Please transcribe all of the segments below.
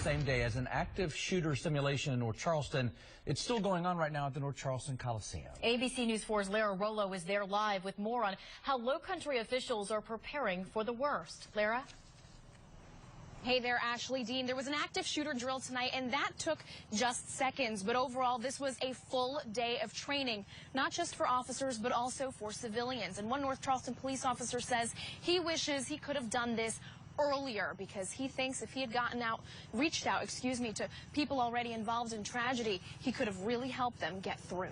same day as an active shooter simulation in North Charleston. It's still going on right now at the North Charleston Coliseum. ABC News 4's Lara Rollo is there live with more on how Lowcountry officials are preparing for the worst. Lara? Hey there, Ashley Dean. There was an active shooter drill tonight, and that took just seconds. But overall, this was a full day of training, not just for officers, but also for civilians. And one North Charleston police officer says he wishes he could have done this earlier because he thinks if he had reached out to people already involved in tragedy, he could have really helped them get through.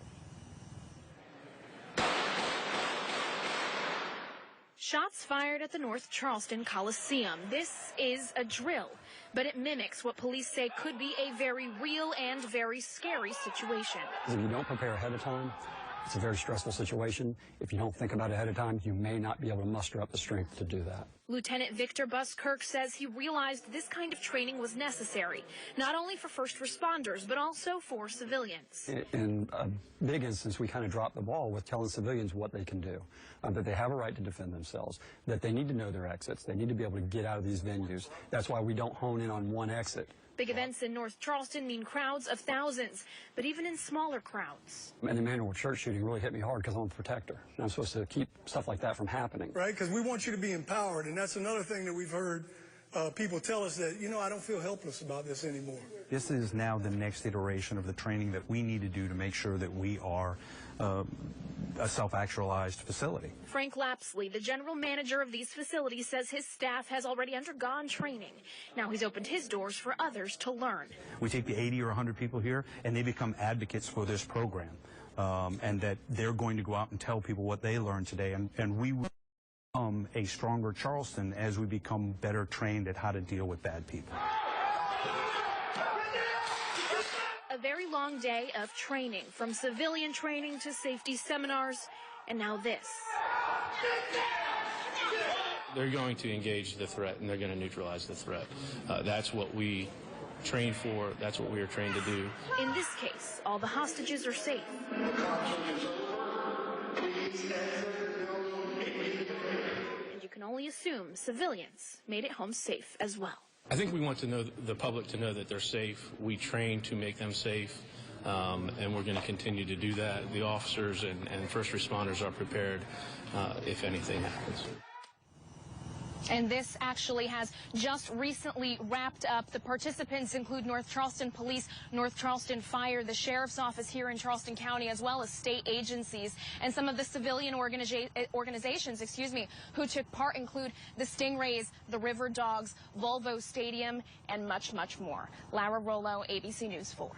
Shots fired at the North Charleston Coliseum. This is a drill, but it mimics what police say could be a very real and very scary situation. If you don't prepare ahead of time, it's a very stressful situation. If you don't think about it ahead of time, you may not be able to muster up the strength to do that. Lieutenant Victor Buskirk says he realized this kind of training was necessary, not only for first responders, but also for civilians. In a big instance, we kind of dropped the ball with telling civilians what they can do, that they have a right to defend themselves, that they need to know their exits, they need to be able to get out of these venues. That's why we don't hone in on one exit. Big events in North Charleston mean crowds of thousands, but even in smaller crowds. And the Emanuel Church shooting really hit me hard because I'm a protector. And I'm supposed to keep stuff like that from happening. Right, because we want you to be empowered, and that's another thing that we've heard people tell us that, you know, I don't feel helpless about this anymore. This is now the next iteration of the training that we need to do to make sure that we are a self-actualized facility. Frank Lapsley, the general manager of these facilities, says his staff has already undergone training. Now he's opened his doors for others to learn. We take the 80 or 100 people here, and they become advocates for this program, and that they're going to go out and tell people what they learned today, and we will become a stronger Charleston as we become better trained at how to deal with bad people. A very long day of training, from civilian training to safety seminars, and now this. They're going to engage the threat, and they're going to neutralize the threat. That's what we train for. That's what we are trained to do. In this case, all the hostages are safe. And you can only assume civilians made it home safe as well. I think we want to know the public to know that they're safe. We train to make them safe, and we're going to continue to do that. The officers and first responders are prepared if anything happens. And this actually has just recently wrapped up. The participants include North Charleston Police, North Charleston Fire, the Sheriff's Office here in Charleston County, as well as state agencies. And some of the civilian organizations, who took part include the Stingrays, the River Dogs, Volvo Stadium, and much, much more. Lara Rollo, ABC News 4.